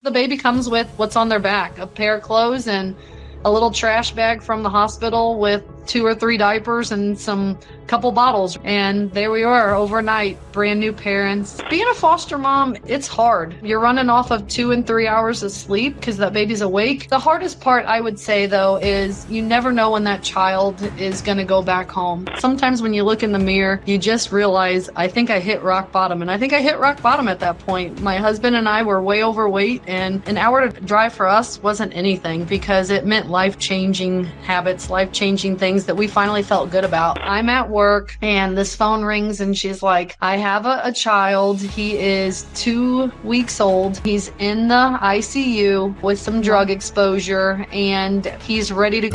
The baby comes with what's on their back, a pair of clothes and a little trash bag from the hospital with 2 or 3 diapers and some couple bottles. And there we are overnight, brand new parents. Being a foster mom, it's hard. You're running off of 2 and 3 hours of sleep because that baby's awake. The hardest part, I would say, though, is you never know when that child is going to go back home. Sometimes when you look in the mirror, you just realize, I think I hit rock bottom. And I think I hit rock bottom at that point. My husband and I were way overweight, and an hour to drive for us wasn't anything because it meant life-changing habits, life-changing things that we finally felt good about. I'm at work and this phone rings and she's like, I have a child. He is 2 weeks old. He's in the ICU with some drug exposure and he's ready to...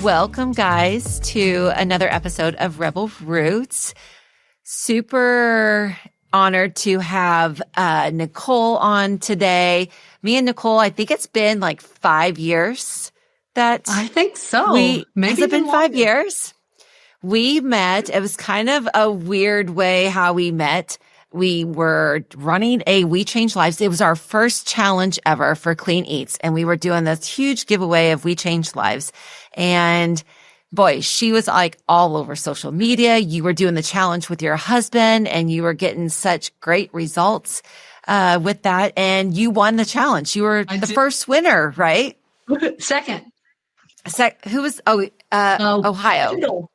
Welcome, guys, to another episode of Rebel Rootz. Super honored to have Nicole on today. Me and Nicole, I think it's been like 5 years that I think so. Maybe has it been longer. 5 years? We met. It was kind of a weird way how we met. We were running a We Change Lives. It was our first challenge ever for Clean Eatz. And we were doing this huge giveaway of We Change Lives. And boy, she was like all over social media. You were doing the challenge with your husband and you were getting such great results with that. And you won the challenge. You were the first winner, right? Second. Who was, Ohio.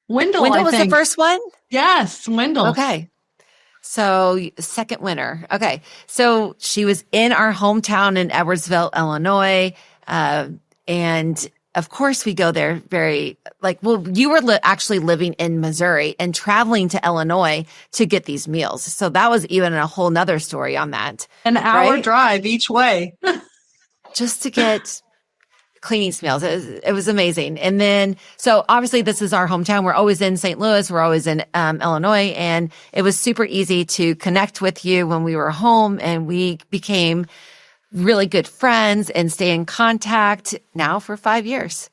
Wendell was the first one? Yes, Wendell. Okay. So second winner. Okay. So she was in our hometown in Edwardsville, Illinois. And of course we go there you were actually living in Missouri and traveling to Illinois to get these meals. So that was even a whole nother story on that. An hour drive each way. Just to get Clean Eatz meals. It was amazing. And then, so obviously this is our hometown. We're always in St. Louis. We're always in Illinois. And it was super easy to connect with you when we were home, and we became really good friends and stay in contact now for 5 years.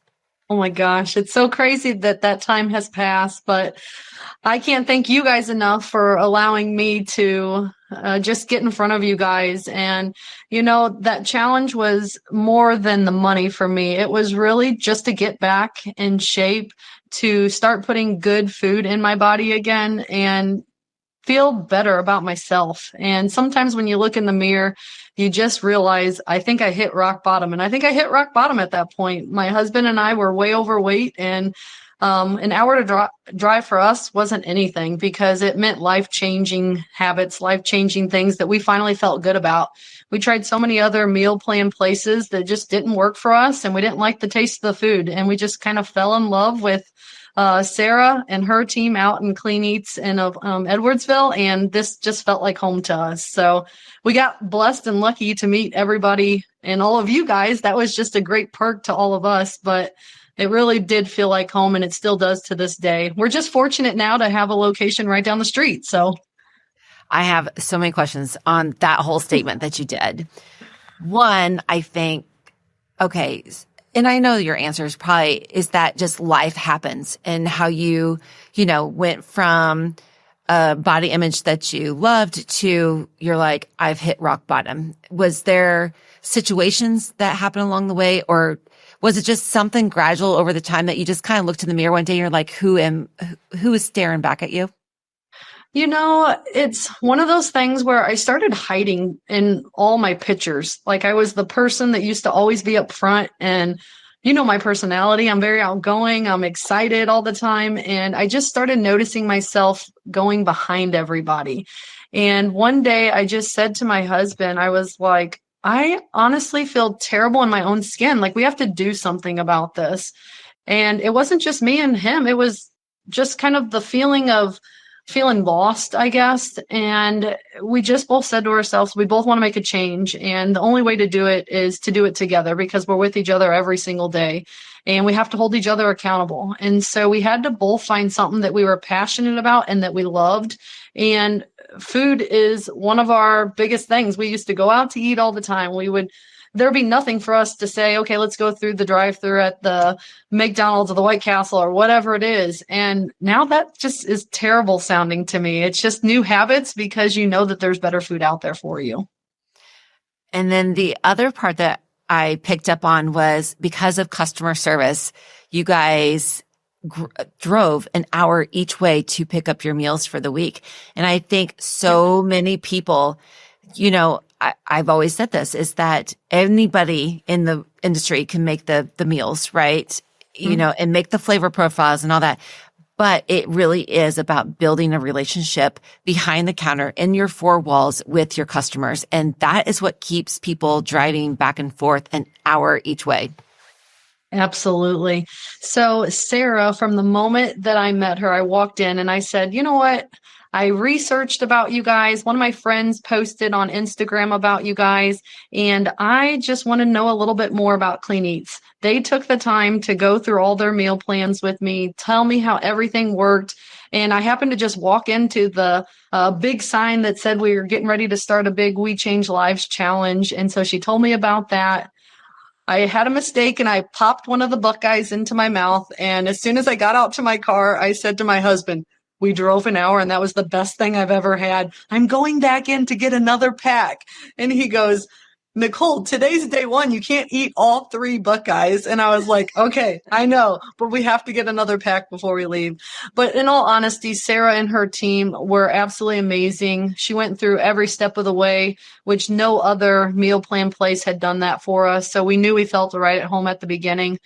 Oh my gosh. It's so crazy that time has passed, but I can't thank you guys enough for allowing me to just get in front of you guys. And, that challenge was more than the money for me. It was really just to get back in shape, to start putting good food in my body again and feel better about myself. And sometimes when you look in the mirror, you just realize, I think I hit rock bottom. And I think I hit rock bottom at that point. My husband and I were way overweight, and an hour to drive for us wasn't anything because it meant life-changing habits, life-changing things that we finally felt good about. We tried so many other meal plan places that just didn't work for us, and we didn't like the taste of the food. And we just kind of fell in love with Sarah and her team out in Clean Eatz in Edwardsville, and this just felt like home to us. So we got blessed and lucky to meet everybody and all of you guys. That was just a great perk to all of us, but it really did feel like home, and it still does to this day. We're just fortunate now to have a location right down the street. So I have so many questions on that whole statement that you did. One, I think, okay, and I know your answer is probably, is that just life happens, and how you went from a body image that you loved to you're like, I've hit rock bottom. Was there situations that happened along the way, or was it just something gradual over the time that you just kind of looked in the mirror one day and you're like, who is staring back at you? It's one of those things where I started hiding in all my pictures. Like, I was the person that used to always be up front, and my personality. I'm very outgoing. I'm excited all the time. And I just started noticing myself going behind everybody. And one day I just said to my husband, I was like, I honestly feel terrible in my own skin. Like, we have to do something about this. And it wasn't just me and him. It was just kind of the feeling of feeling lost, I guess. And we just both said to ourselves, we both want to make a change. And the only way to do it is to do it together, because we're with each other every single day and we have to hold each other accountable. And so we had to both find something that we were passionate about and that we loved. And food is one of our biggest things. We used to go out to eat all the time. We would there'd be nothing for us to say, okay, let's go through the drive-through at the McDonald's or the White Castle or whatever it is. And now that just is terrible sounding to me. It's just new habits because you know that there's better food out there for you. And then the other part that I picked up on was because of customer service, you guys drove an hour each way to pick up your meals for the week. And I think so many people, you know, I've always said this, is that anybody in the industry can make the meals, right? You know, and make the flavor profiles and all that. But it really is about building a relationship behind the counter in your four walls with your customers. And that is what keeps people driving back and forth an hour each way. Absolutely. So Sarah, from the moment that I met her, I walked in and I said, you know what? I researched about you guys. One of my friends posted on Instagram about you guys, and I just want to know a little bit more about Clean Eatz. They took the time to go through all their meal plans with me, tell me how everything worked. And I happened to just walk into the big sign that said we were getting ready to start a big We Change Lives challenge. And so she told me about that. I had a mistake and I popped one of the Buckeyes into my mouth. And as soon as I got out to my car, I said to my husband, we drove an hour and that was the best thing I've ever had. I'm going back in to get another pack. And he goes, Nicole, today's day one. You can't eat all 3 Buckeyes. And I was like, okay, I know, but we have to get another pack before we leave. But in all honesty, Sarah and her team were absolutely amazing. She went through every step of the way, which no other meal plan place had done that for us. So we knew we felt right at home at the beginning.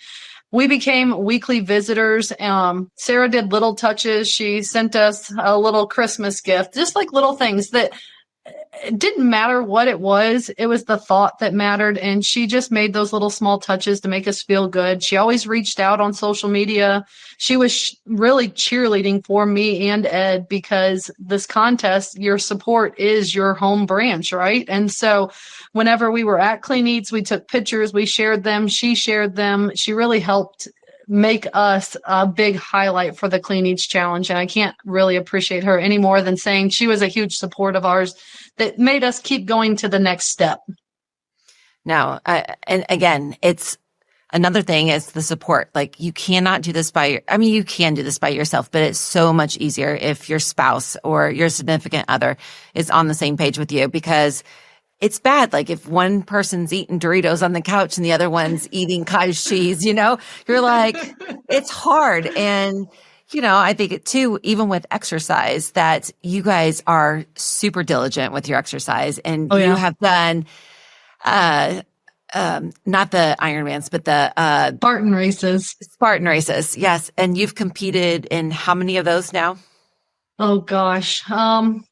We became weekly visitors. Sarah did little touches. She sent us a little Christmas gift, just like little things that it didn't matter what it was. It was the thought that mattered. And she just made those little small touches to make us feel good. She always reached out on social media. She was really cheerleading for me and Ed because this contest, your support is your home branch, right? And so whenever we were at Clean Eatz, we took pictures, we shared them, she shared them. She really helped make us a big highlight for the Clean Eatz challenge. And I can't really appreciate her any more than saying she was a huge support of ours that made us keep going to the next step. Now, and again, it's another thing is the support. Like you cannot do this you can do this by yourself, but it's so much easier if your spouse or your significant other is on the same page with you, because it's bad. Like if one person's eating Doritos on the couch and the other one's eating cottage cheese, you're like, it's hard. And, I think it too, even with exercise, that you guys are super diligent with your exercise and you have done, not the Ironmans, but the, Spartan Races. Spartan Races. Yes. And you've competed in how many of those now? Oh gosh.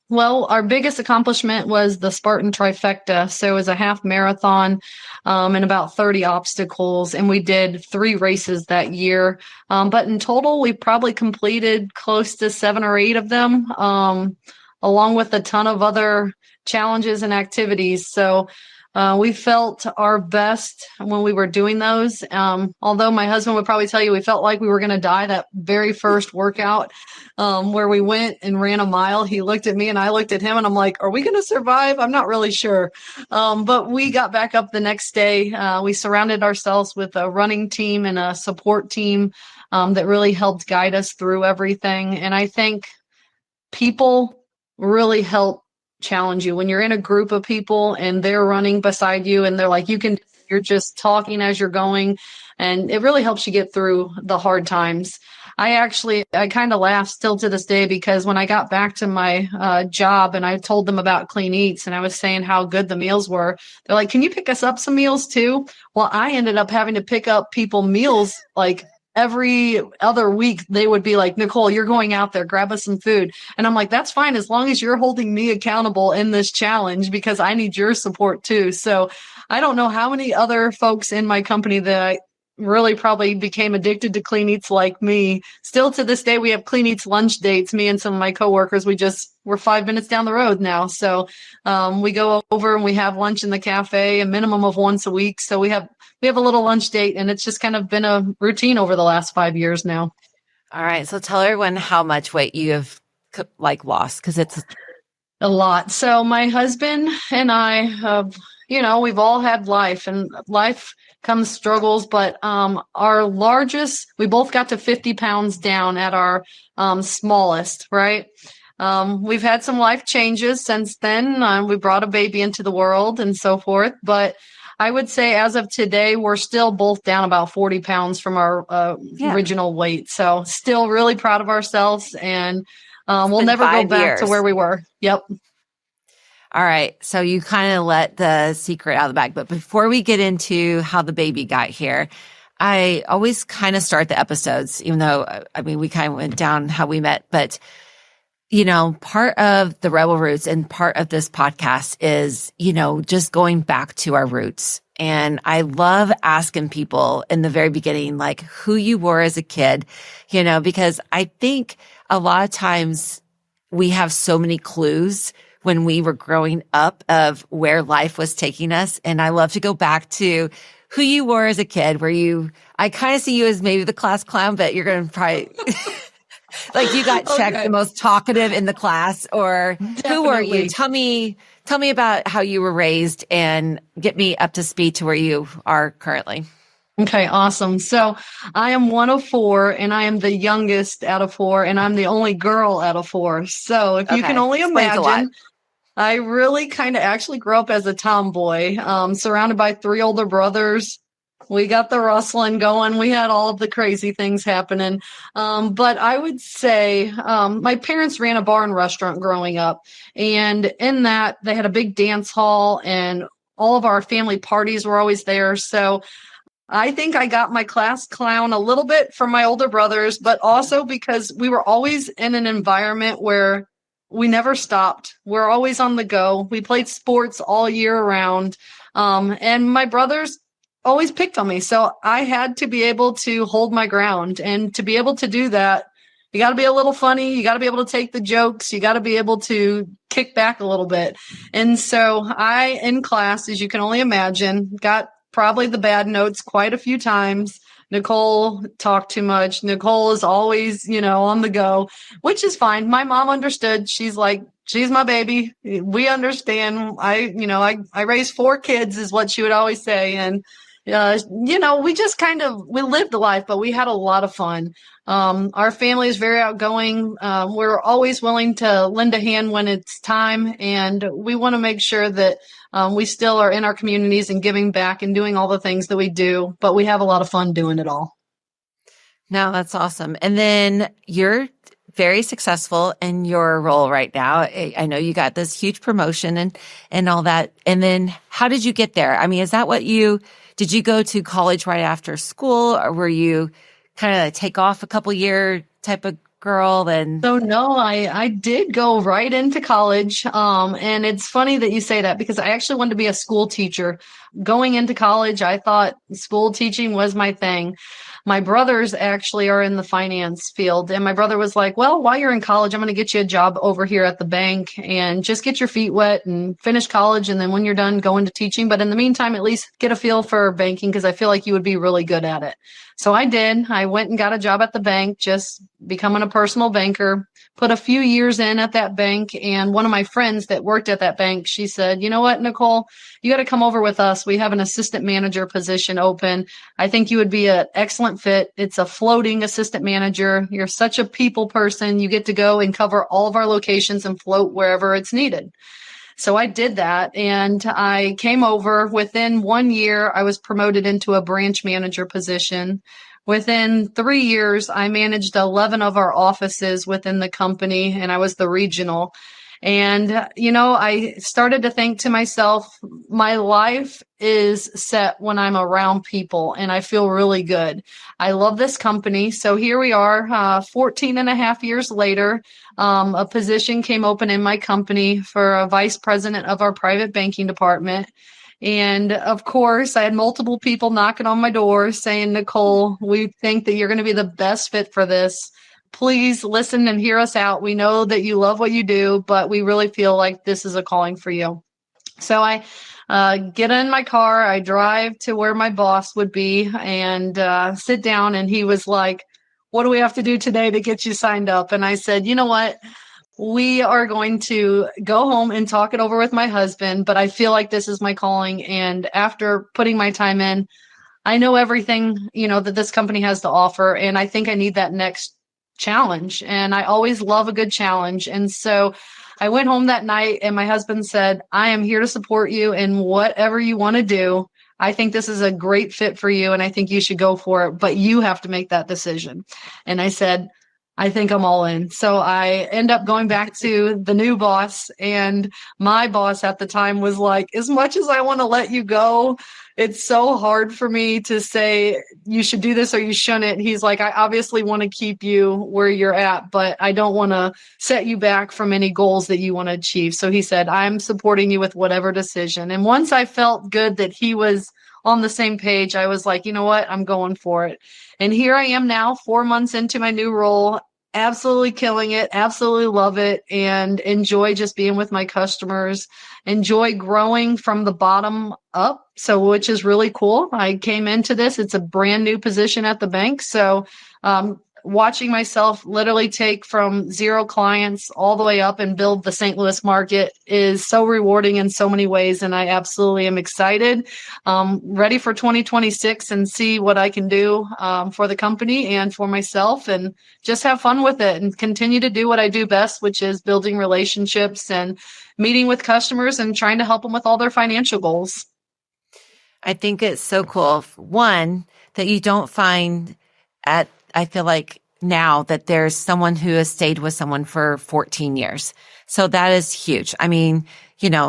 Well, our biggest accomplishment was the Spartan trifecta. So it was a half marathon, and about 30 obstacles. And we did 3 races that year. But in total, we probably completed close to 7 or 8 of them, along with a ton of other challenges and activities. So we felt our best when we were doing those. Although my husband would probably tell you we felt like we were going to die that very first workout where we went and ran a mile. He looked at me and I looked at him and I'm like, are we going to survive? I'm not really sure. But we got back up the next day. We surrounded ourselves with a running team and a support team that really helped guide us through everything. And I think people really help challenge you when you're in a group of people and they're running beside you and they're like, you're just talking as you're going. And it really helps you get through the hard times. I kind of laugh still to this day because when I got back to my job and I told them about Clean Eatz and I was saying how good the meals were, they're like, can you pick us up some meals too? Well, I ended up having to pick up people meals like every other week. They would be like, Nicole, you're going out there, grab us some food. And I'm like, that's fine as long as you're holding me accountable in this challenge because I need your support too. So I don't know how many other folks in my company that I really probably became addicted to Clean Eatz like me. Still to this day, we have Clean Eatz lunch dates. Me and some of my coworkers, we're 5 minutes down the road now. So we go over and we have lunch in the cafe a minimum of once a week. So we have a little lunch date and it's just kind of been a routine over the last 5 years now. All right. So tell everyone how much weight you have lost because it's a lot. So my husband and I have we've all had life, and life comes struggles, but our largest, we both got to 50 pounds down at our smallest, right? We've had some life changes since then. We brought a baby into the world and so forth, but I would say as of today, we're still both down about 40 pounds from our original weight. So still really proud of ourselves, and we'll never go back to where we were. Yep. All right. So you kind of let the secret out of the bag. But before we get into how the baby got here, I always kind of start the episodes, even though, we kind of went down how we met. But, part of the Rebel Roots and part of this podcast is, just going back to our roots. And I love asking people in the very beginning, like who you were as a kid, because I think a lot of times we have so many clues when we were growing up of where life was taking us. And I love to go back to who you were as a kid, I kind of see you as maybe the class clown, but you're going to probably like you got checked the most talkative in the class, or Definitely. Who were you? Tell me about how you were raised and get me up to speed to where you are currently. Okay, awesome. So I am one of four, and I am the youngest out of four, and I'm the only girl out of four. So if you can only imagine, I really kind of actually grew up as a tomboy, surrounded by three older brothers. We got the rustling going. We had all of the crazy things happening. But I would say my parents ran a bar and restaurant growing up. And in that, they had a big dance hall, and all of our family parties were always there. So I think I got my class clown a little bit from my older brothers, but also because we were always in an environment where we never stopped. We're always on the go. We played sports all year round. And my brothers always picked on me. So I had to be able to hold my ground. And to be able to do that, you got to be a little funny. You got to be able to take the jokes. You got to be able to kick back a little bit. And so I, in class, as you can only imagine, got probably the bad notes quite a few times. Nicole talked too much. Nicole is always, on the go, which is fine. My mom understood. She's like, she's my baby. We understand. I raised four kids is what she would always say. And, we just we lived a life, but we had a lot of fun. Our family is very outgoing. We're always willing to lend a hand when it's time. And we want to make sure that we still are in our communities and giving back and doing all the things that we do, but we have a lot of fun doing it all. No, that's awesome. And then you're very successful in your role right now. I know you got this huge promotion and all that. And then how did you get there? Is that did you go to college right after school, or were you kind of take off a couple year type of girl? So no, I did go right into college. And it's funny that you say that, because I actually wanted to be a school teacher. Going into college, I thought school teaching was my thing. My brothers actually are in the finance field. And my brother was like, well, while you're in college, I'm going to get you a job over here at the bank and just get your feet wet and finish college. And then when you're done, go into teaching. But in the meantime, at least get a feel for banking, because I feel like you would be really good at it. So I did. I went and got a job at the bank, just becoming a personal banker, put a few years in at that bank. And one of my friends that worked at that bank, she said, you know what, Nicole, you got to come over with us. We have an assistant manager position open. I think you would be an excellent fit. It's a floating assistant manager. You're such a people person. You get to go and cover all of our locations and float wherever it's needed. So I did that, and I came over. Within 1 year, I was promoted into a branch manager position. Within 3 years, I managed 11 of our offices within the company, and I was the regional. And, I started to think to myself, my life is set when I'm around people, and I feel really good. I love this company. So here we are, 14 and a half years later. A position came open in my company for a vice president of our private banking department. And of course, I had multiple people knocking on my door saying, Nicole, we think that you're going to be the best fit for this. Please listen and hear us out. We know that you love what you do, but we really feel like this is a calling for you. So I get in my car, I drive to where my boss would be, and sit down. And he was like, what do we have to do today to get you signed up? And I said, you know what? We are going to go home and talk it over with my husband, but I feel like this is my calling. And after putting my time in, I know everything, that this company has to offer. And I think I need that next challenge. And I always love a good challenge. And so I went home that night and my husband said, I am here to support you in whatever you want to do. I think this is a great fit for you and I think you should go for it, but you have to make that decision. And I said, I think I'm all in. So I end up going back to the new boss, and my boss at the time was like, as much as I want to let you go, it's so hard for me to say you should do this or you shouldn't. He's like, I obviously want to keep you where you're at, but I don't want to set you back from any goals that you want to achieve. So he said, I'm supporting you with whatever decision. And once I felt good that he was on the same page, I was like, you know what? I'm going for it. And here I am now, 4 months into my new role, absolutely killing it, absolutely love it, and enjoy just being with my customers, enjoy growing from the bottom up. So, which is really cool. I came into this, it's a brand new position at the bank. So, watching myself literally take from 0 clients all the way up and build the St. Louis market is so rewarding in so many ways. And I absolutely am excited, ready for 2026 and see what I can do for the company and for myself, and just have fun with it and continue to do what I do best, which is building relationships and meeting with customers and trying to help them with all their financial goals. I think it's so cool. One, that you don't find I feel like now that there's someone who has stayed with someone for 14 years. So that is huge. I mean,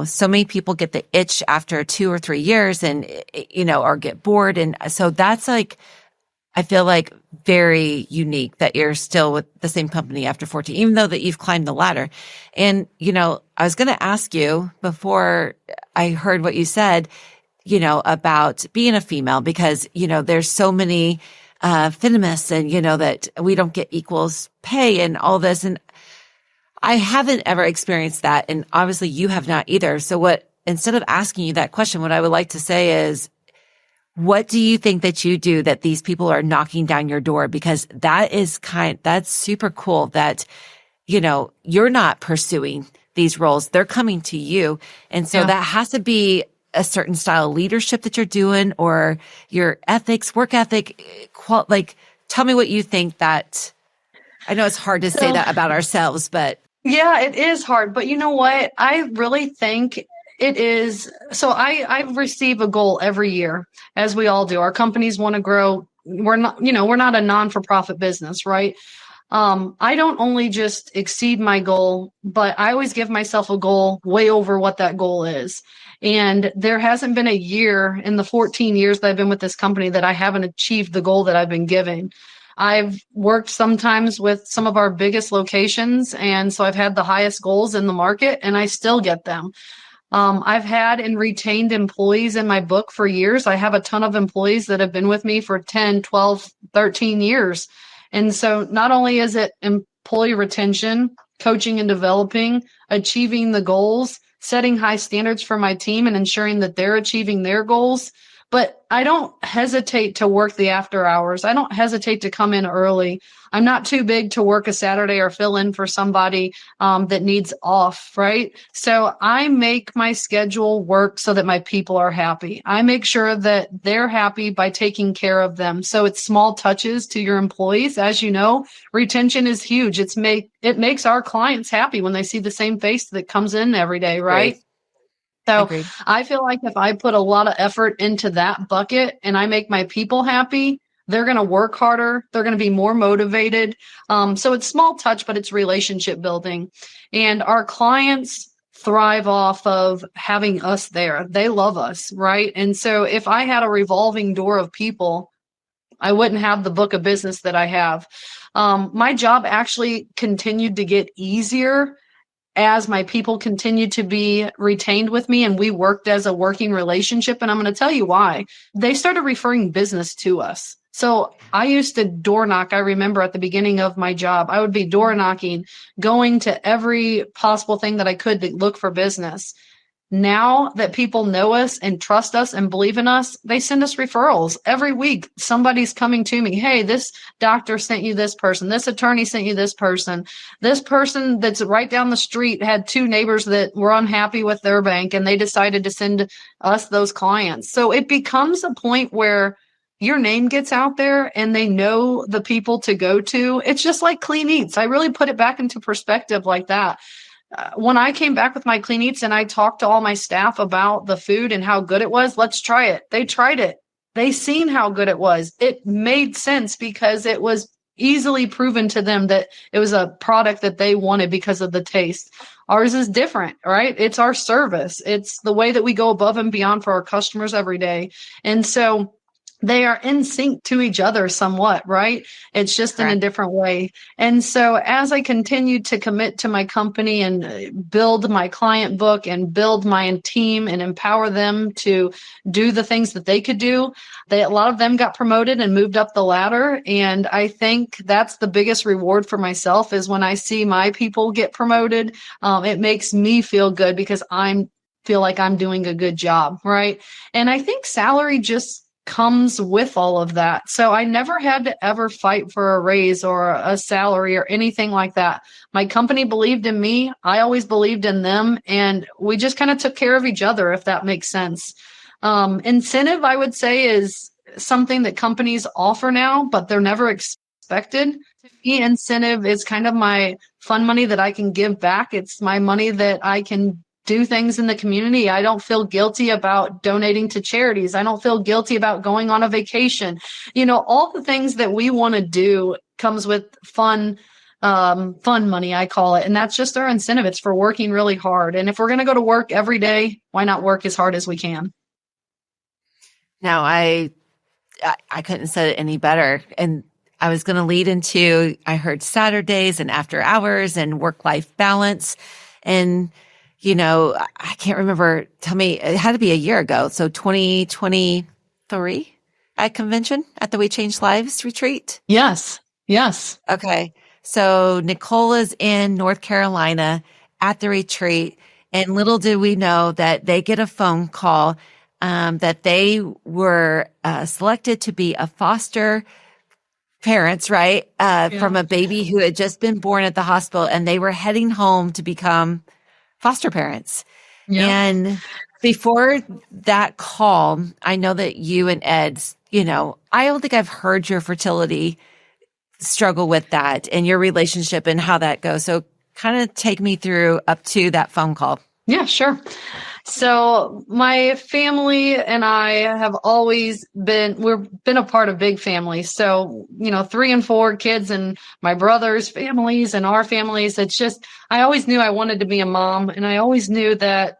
so many people get the itch after 2 or 3 years and, or get bored. And so that's like, I feel like very unique that you're still with the same company after 14, even though that you've climbed the ladder. And, I was going to ask you before I heard what you said, about being a female, because, there's so many feminists and, that we don't get equals pay and all this. And I haven't ever experienced that. And obviously you have not either. So instead of asking you that question, what I would like to say is, what do you think that you do that these people are knocking down your door? Because that's super cool that, you're not pursuing these roles. They're coming to you. And so that has to be a certain style of leadership that you're doing, or your ethics, work ethic, tell me what you think. That I know it's hard to say that about ourselves, but yeah, it is hard. But you know what? I really think it is. So I receive a goal every year, as we all do. Our companies want to grow. We're not a non-for-profit business, right? I don't only just exceed my goal, but I always give myself a goal way over what that goal is. And there hasn't been a year in the 14 years that I've been with this company that I haven't achieved the goal that I've been given. I've worked sometimes with some of our biggest locations, and so I've had the highest goals in the market, and I still get them. I've had and retained employees in my book for years. I have a ton of employees that have been with me for 10, 12, 13 years. And so not only is it employee retention, coaching and developing, achieving the goals, setting high standards for my team and ensuring that they're achieving their goals, but I don't hesitate to work the after hours. I don't hesitate to come in early. I'm not too big to work a Saturday or fill in for somebody that needs off, right? So I make my schedule work so that my people are happy. I make sure that they're happy by taking care of them. So it's small touches to your employees. As you know, retention is huge. It makes our clients happy when they see the same face that comes in every day, right? Great. So Agreed. I feel like if I put a lot of effort into that bucket and I make my people happy, they're going to work harder. They're going to be more motivated. So it's small touch, but it's relationship building. And our clients thrive off of having us there. They love us, right? And so if I had a revolving door of people, I wouldn't have the book of business that I have. My job actually continued to get easier as my people continued to be retained with me and we worked as a working relationship. And I'm going to tell you why. They started referring business to us. So I used to door knock. I remember at the beginning of my job, I would be door knocking, going to every possible thing that I could to look for business. now that people know us and trust us and believe in us, they send us referrals every week. Somebody's coming to me. Hey, this doctor sent you this person. This attorney sent you this person. This person that's right down the street had 2 neighbors that were unhappy with their bank, and they decided to send us those clients. So it becomes a point where your name gets out there and they know the people to go to. It's just like Clean Eatz. I really put it back into perspective like that. When I came back with my Clean Eatz and I talked to all my staff about the food and how good it was, let's try it. They tried it. They seen how good it was. It made sense because it was easily proven to them that it was a product that they wanted because of the taste. Ours is different, right? It's our service. It's the way that we go above and beyond for our customers every day. And so they are in sync to each other somewhat, right? It's just in a different way. And so as I continued to commit to my company and build my client book and build my team and empower them to do the things that they could do, a lot of them got promoted and moved up the ladder. And I think that's the biggest reward for myself is when I see my people get promoted. It makes me feel good because feel like I'm doing a good job, right? And I think salary just comes with all of that. So I never had to ever fight for a raise or a salary or anything like that. My company believed in me. I always believed in them. And we just kind of took care of each other, if that makes sense. Incentive, I would say, is something that companies offer now, but they're never expected. To me, incentive is kind of my fun money that I can give back. It's my money that I can do things in the community. I don't feel guilty about donating to charities. I don't feel guilty about going on a vacation. All the things that we want to do comes with fun money, I call it. And that's just our incentive. It's for working really hard. And if we're going to go to work every day, why not work as hard as we can? Now, I couldn't have said it any better. And I was going to lead into, I heard Saturdays and after hours and work-life balance. And I can't remember. Tell me, it had to be a year ago. So 2023 at convention at the We Change Lives retreat. Yes. Okay. So Nicole is in North Carolina at the retreat, and little did we know that they get a phone call that they were selected to be a foster parents, right? From a baby who had just been born at the hospital, and they were heading home to become foster parents. Yeah. And before that call, I know that you and Ed, I don't think I've heard your fertility struggle with that and your relationship and how that goes. So kind of take me through up to that phone call. Yeah, sure. So my family and I have always we've been a part of big families. So, 3 and 4 kids and my brother's families and our families. It's just, I always knew I wanted to be a mom, and I always knew that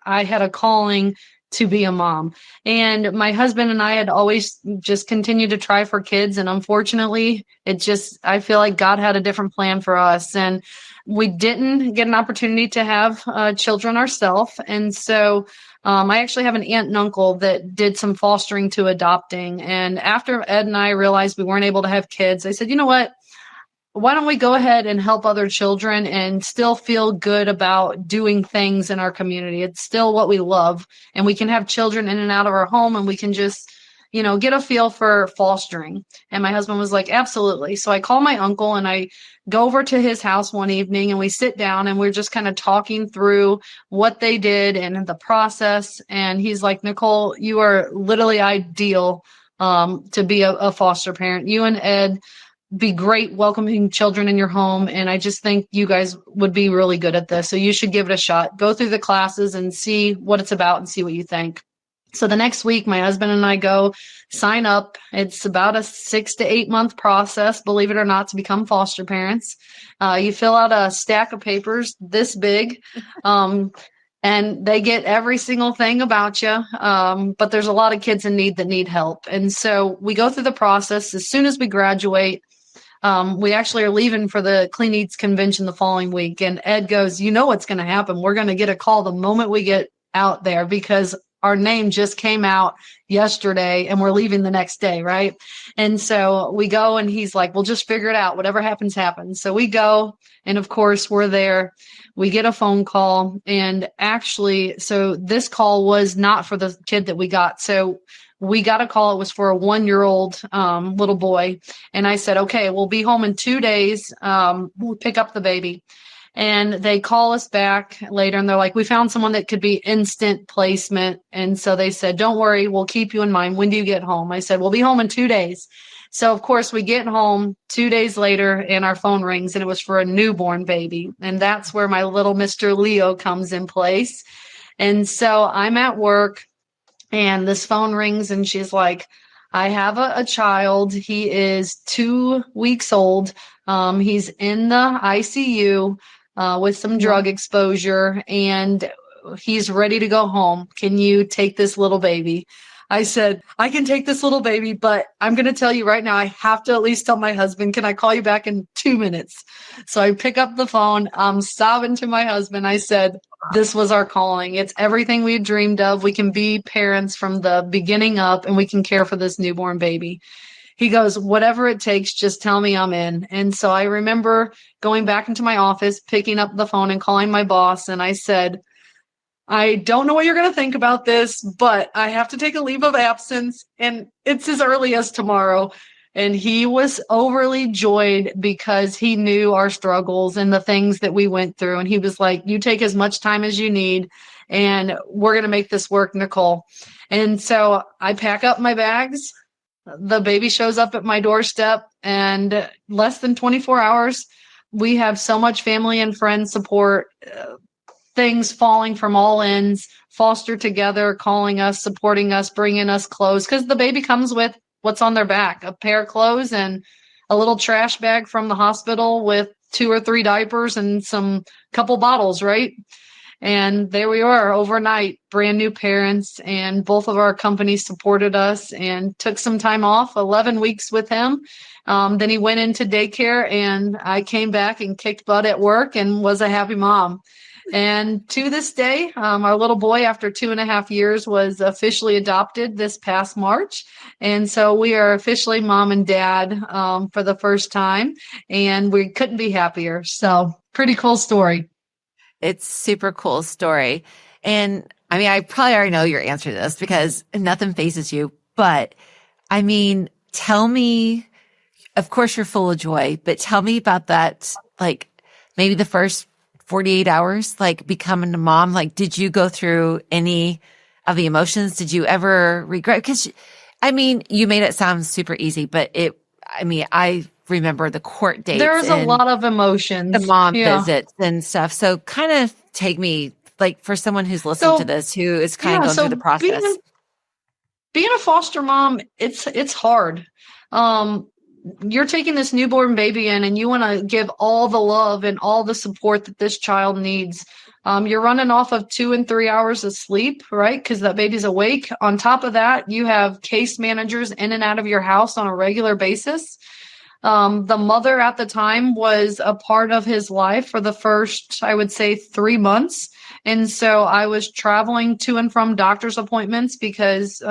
I had a calling to be a mom. And my husband and I had always just continued to try for kids. And unfortunately, I feel like God had a different plan for us. And we didn't get an opportunity to have children ourselves. And so I actually have an aunt and uncle that did some fostering to adopting. And after Ed and I realized we weren't able to have kids, I said, you know what? Why don't we go ahead and help other children and still feel good about doing things in our community? It's still what we love. And we can have children in and out of our home, and we can just get a feel for fostering. And my husband was like, absolutely. So I call my uncle and I go over to his house one evening, and we sit down and we're just kind of talking through what they did and the process. And he's like, Nicole, you are literally ideal to be a foster parent. You and Ed be great welcoming children in your home. And I just think you guys would be really good at this. So you should give it a shot. Go through the classes and see what it's about and see what you think. So the next week, my husband and I go sign up. It's about a 6 to 8 month process, believe it or not, to become foster parents. You fill out a stack of papers this big, and they get every single thing about you. But there's a lot of kids in need that need help. And so we go through the process. As soon as we graduate, we actually are leaving for the Clean Eatz convention the following week. And Ed goes, what's going to happen? We're going to get a call the moment we get out there, because our name just came out yesterday and we're leaving the next day, right? And so we go and he's like, we'll just figure it out. Whatever happens, happens. So we go, and of course we're there. We get a phone call, and actually, so this call was not for the kid that we got. So we got a call. It was for a 1-year-old little boy. And I said, okay, we'll be home in 2 days. We'll pick up the baby. And they call us back later and they're like, we found someone that could be instant placement. And so they said, don't worry, we'll keep you in mind. When do you get home? I said, we'll be home in 2 days. So of course we get home 2 days later and our phone rings, and it was for a newborn baby. And that's where my little Mr. Leo comes in place. And so I'm at work and this phone rings and she's like, I have a child. He is 2 weeks old. He's in the ICU. With some drug exposure, and he's ready to go home. Can you take this little baby? I said, I can take this little baby, but I'm going to tell you right now, I have to at least tell my husband, can I call you back in 2 minutes? So I pick up the phone. I'm sobbing to my husband. I said, this was our calling. It's everything we dreamed of. We can be parents from the beginning up, and we can care for this newborn baby. He goes, whatever it takes, just tell me I'm in. And so I remember going back into my office, picking up the phone and calling my boss. And I said, I don't know what you're going to think about this, but I have to take a leave of absence, and it's as early as tomorrow. And he was overly joyed because he knew our struggles and the things that we went through. And he was like, you take as much time as you need, and we're going to make this work, Nicole. And so I pack up my bags. The baby shows up at my doorstep, and less than 24 hours, we have so much family and friend support, things falling from all ends, foster together, calling us, supporting us, bringing us clothes, because the baby comes with what's on their back, a pair of clothes and a little trash bag from the hospital with 2 or 3 diapers and some couple bottles, right? And there we are overnight, brand new parents, and both of our companies supported us and took some time off, 11 weeks with him. Then he went into daycare, and I came back and kicked butt at work and was a happy mom. And to this day, our little boy, after 2.5 years, was officially adopted this past March. And so we are officially mom and dad for the first time, and we couldn't be happier. So pretty cool story. It's super cool story. And I mean, I probably already know your answer to this because nothing phases you, but I mean, tell me, of course you're full of joy, but tell me about that, like maybe the first 48 hours, like becoming a mom. Like, did you go through any of the emotions? Did you ever regret? Because I mean, you made it sound super easy, but I remember the court dates. There's a lot of emotions. The mom visits and stuff. So kind of take me, like, for someone who's listening to this, who is kind of going through the process. Being a foster mom, it's hard. You're taking this newborn baby in, and you want to give all the love and all the support that this child needs. You're running off of 2 and 3 hours of sleep, right? Because that baby's awake. On top of that, you have case managers in and out of your house on a regular basis. The mother at the time was a part of his life for the first, I would say, 3 months. And so I was traveling to and from doctor's appointments because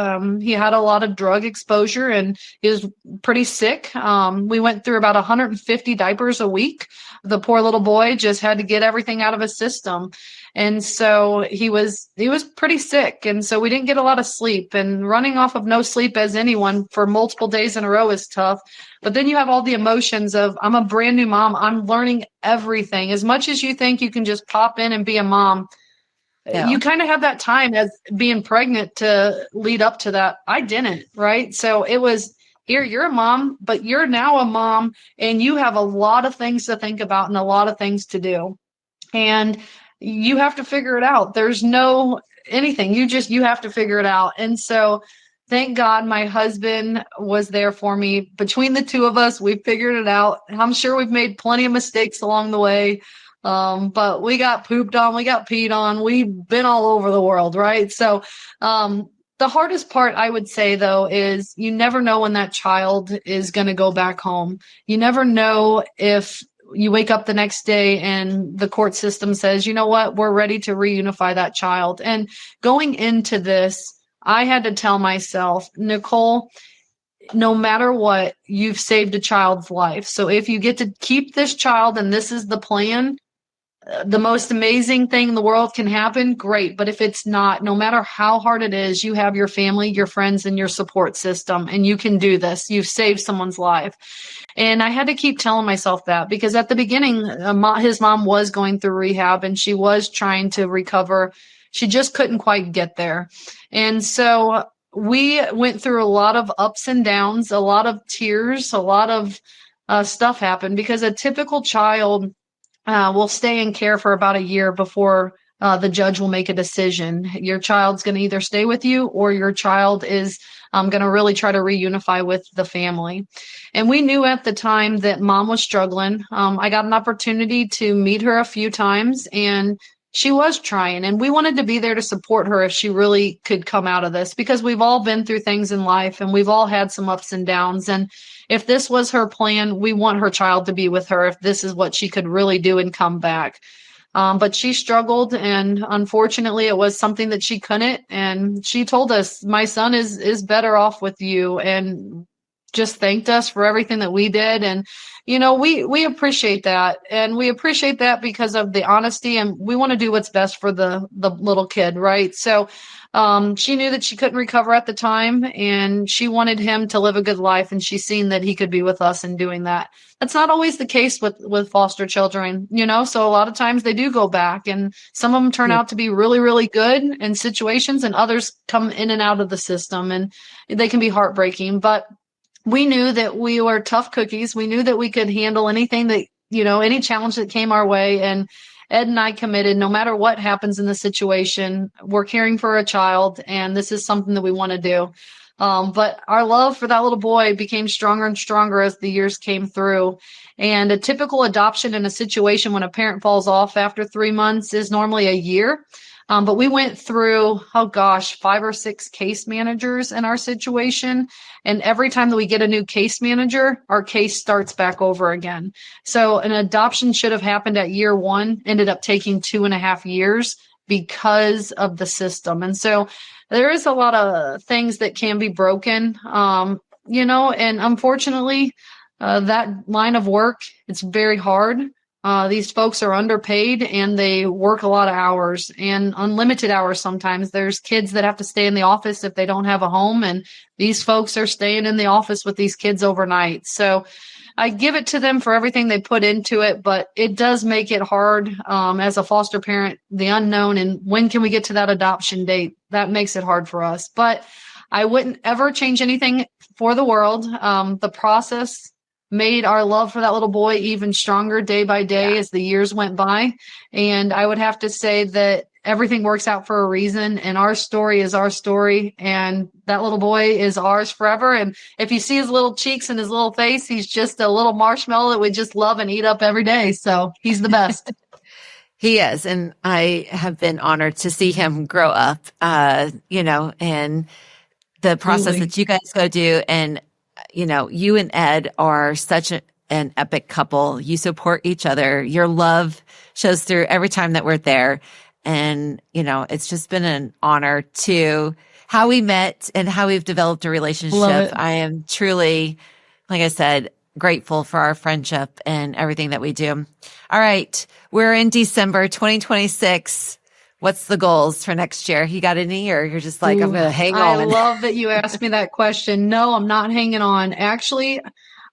he had a lot of drug exposure and he was pretty sick. We went through about 150 diapers a week. The poor little boy just had to get everything out of his system. And so he was pretty sick. And so we didn't get a lot of sleep, and running off of no sleep as anyone for multiple days in a row is tough. But then you have all the emotions of, I'm a brand new mom. I'm learning everything. As much as you think you can just pop in and be a mom, you kind of have that time as being pregnant to lead up to that. I didn't, right? So it was, here, you're a mom, but you're now a mom, and you have a lot of things to think about and a lot of things to do. And you have to figure it out. There's no anything. You have to figure it out. And so thank God my husband was there for me. Between the two of us, we figured it out. I'm sure we've made plenty of mistakes along the way. But we got pooped on, we got peed on, we've been all over the world, right? So, the hardest part, I would say, though, is you never know when that child is going to go back home. You never know if you wake up the next day and the court system says, you know what, we're ready to reunify that child. And going into this, I had to tell myself, Nicole, no matter what, you've saved a child's life. So if you get to keep this child and this is the plan, the most amazing thing in the world can happen, great. But if it's not, no matter how hard it is, you have your family, your friends, and your support system, and you can do this. You've saved someone's life. And I had to keep telling myself that, because at the beginning, his mom was going through rehab and she was trying to recover. She just couldn't quite get there. And so we went through a lot of ups and downs, a lot of tears, a lot of stuff happened, because a typical child will stay in care for about a year before the judge will make a decision. Your child's going to either stay with you, or your child is going to really try to reunify with the family. And we knew at the time that mom was struggling. I got an opportunity to meet her a few times, and she was trying, and we wanted to be there to support her if she really could come out of this, because we've all been through things in life and we've all had some ups and downs. And if this was her plan, we want her child to be with her if this is what she could really do and come back. But she struggled, and unfortunately it was something that she couldn't. And she told us, my son is better off with you, and just thanked us for everything that we did. And, you know, we appreciate that. And we appreciate that because of the honesty, and we want to do what's best for the little kid. Right. So, she knew that she couldn't recover at the time, and she wanted him to live a good life. And she's seen that he could be with us in doing that. That's not always the case with foster children, you know, so a lot of times they do go back, and some of them turn out to be really, really good in situations, and others come in and out of the system, and they can be heartbreaking. But we knew that we were tough cookies. We knew that we could handle anything that, you know, any challenge that came our way. And Ed and I committed, no matter what happens in the situation, we're caring for a child, and this is something that we want to do. But our love for that little boy became stronger and stronger as the years came through. And a typical adoption in a situation when a parent falls off after 3 months is normally a year. But we went through, 5 or 6 case managers in our situation. And every time that we get a new case manager, our case starts back over again. So an adoption should have happened at year 1, ended up taking 2.5 years because of the system. And so there is a lot of things that can be broken, you know, and unfortunately, that line of work, it's very hard. These folks are underpaid, and they work a lot of hours, and unlimited hours. Sometimes there's kids that have to stay in the office if they don't have a home, and these folks are staying in the office with these kids overnight. So I give it to them for everything they put into it, but it does make it hard as a foster parent, the unknown, and when can we get to that adoption date? That makes it hard for us. But I wouldn't ever change anything for the world. The process made our love for that little boy even stronger day by day as the years went by. And I would have to say that everything works out for a reason, and our story is our story, and that little boy is ours forever. And if you see his little cheeks and his little face, he's just a little marshmallow that we just love and eat up every day. So he's the best. He is. And I have been honored to see him grow up, you know, and the process that you guys go do. And you know, you and Ed are such an epic couple. You support each other. Your love shows through every time that we're there. And, you know, it's just been an honor to how we met and how we've developed a relationship. I am truly, like I said, grateful for our friendship and everything that we do. All right. We're in December 2026. What's the goals for next year? You got any, or you're just like, I'm going to hang on? I love that you asked me that question. No, I'm not hanging on. Actually,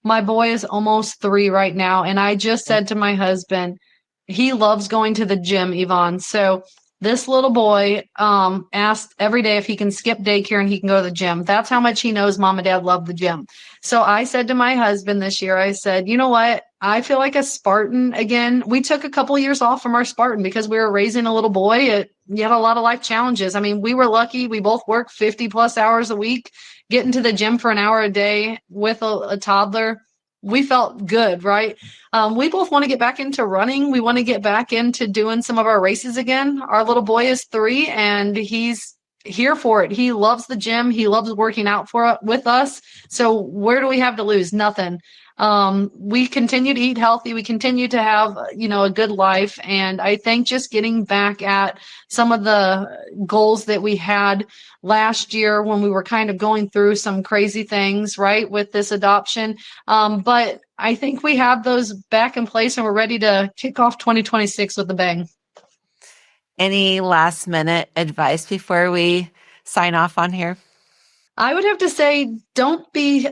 my boy is almost 3 right now. And I just said to my husband, he loves going to the gym, Evonne. So this little boy asked every day if he can skip daycare and he can go to the gym. That's how much he knows mom and dad love the gym. So I said to my husband this year, I said, you know what? I feel like a Spartan again. We took a couple of years off from our Spartan because we were raising a little boy. You had a lot of life challenges. I mean, we were lucky. We both worked 50 plus hours a week, getting to the gym for an hour a day with a toddler. We felt good, right? We both want to get back into running. We want to get back into doing some of our races again. Our little boy is 3 and he's here for it. He loves the gym. He loves working out with us. So where do we have to lose? Nothing. We continue to eat healthy. We continue to have, a good life. And I think just getting back at some of the goals that we had last year when we were kind of going through some crazy things, right, with this adoption. But I think we have those back in place and we're ready to kick off 2026 with a bang. Any last minute advice before we sign off on here? I would have to say, don't be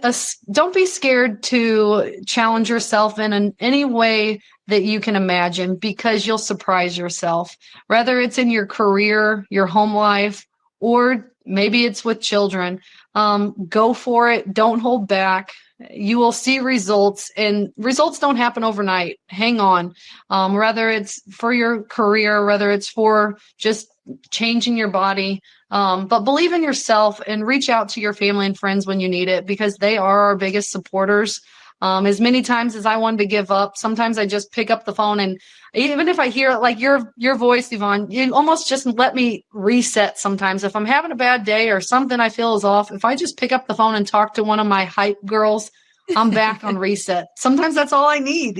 scared to challenge yourself in any way that you can imagine, because you'll surprise yourself, whether it's in your career, your home life, or maybe it's with children. Go for it. Don't hold back. You will see results, and results don't happen overnight. Hang on. Whether it's for your career, whether it's for just changing your body, but believe in yourself and reach out to your family and friends when you need it, because they are our biggest supporters. As many times as I wanted to give up, sometimes I just pick up the phone, and even if I hear like your voice, Evonne, you almost just let me reset sometimes. If I'm having a bad day or something I feel is off, if I just pick up the phone and talk to one of my hype girls, I'm back on reset. Sometimes that's all I need,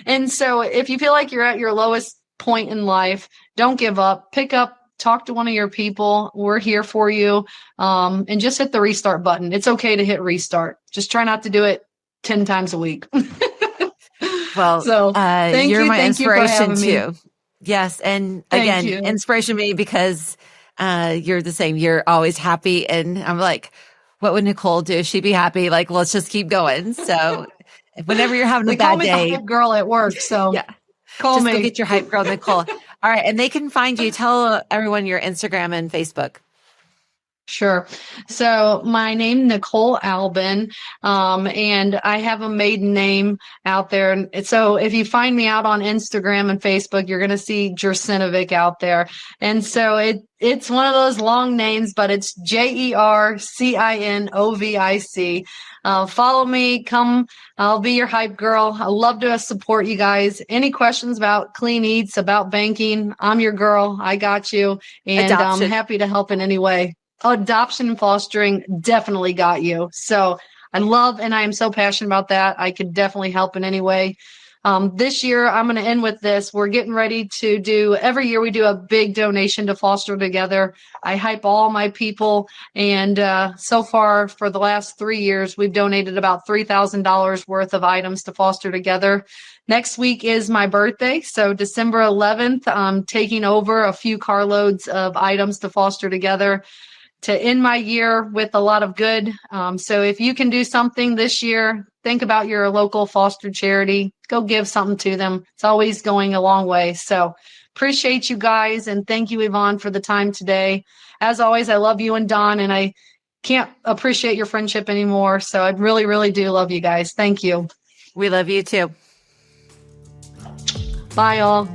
And so if you feel like you're at your lowest point in life, don't give up. Pick up, talk to one of your people. We're here for you. And just hit the restart button. It's okay to hit restart. Just try not to do it 10 times a week. Well, so you're my inspiration too. Me. Yes. And again, inspiration to me because you're the same. You're always happy. And I'm like, what would Nicole do? She'd be happy. Like, let's just keep going. So whenever you're having a bad day, call me the hype girl at work. So yeah, call me. Go get your hype girl, Nicole. All right. And they can find you. Tell everyone your Instagram and Facebook. Sure. So my name, Nicole Albin, and I have a maiden name out there. And so if you find me out on Instagram and Facebook, you're going to see Jercinovic out there. And so it's one of those long names, but it's Jercinovic. Follow me, come. I'll be your hype girl. I love to support you guys. Any questions about Clean Eatz, about banking? I'm your girl. I got you. And I'm happy to help in any way. Adoption and fostering definitely got you. So I love, and I am so passionate about that. I could definitely help in any way. This year, I'm going to end with this. We're getting ready to every year we do a big donation to Foster Together. I hype all my people. And so far for the last 3 years, we've donated about $3,000 worth of items to Foster Together. Next week is my birthday. So December 11th, I'm taking over a few carloads of items to Foster Together to end my year with a lot of good. So if you can do something this year, think about your local foster charity. Go give something to them. It's always going a long way. So appreciate you guys. And thank you, Evonne, for the time today. As always, I love you and Don, and I can't appreciate your friendship anymore. So I really, really do love you guys. Thank you. We love you too. Bye, all.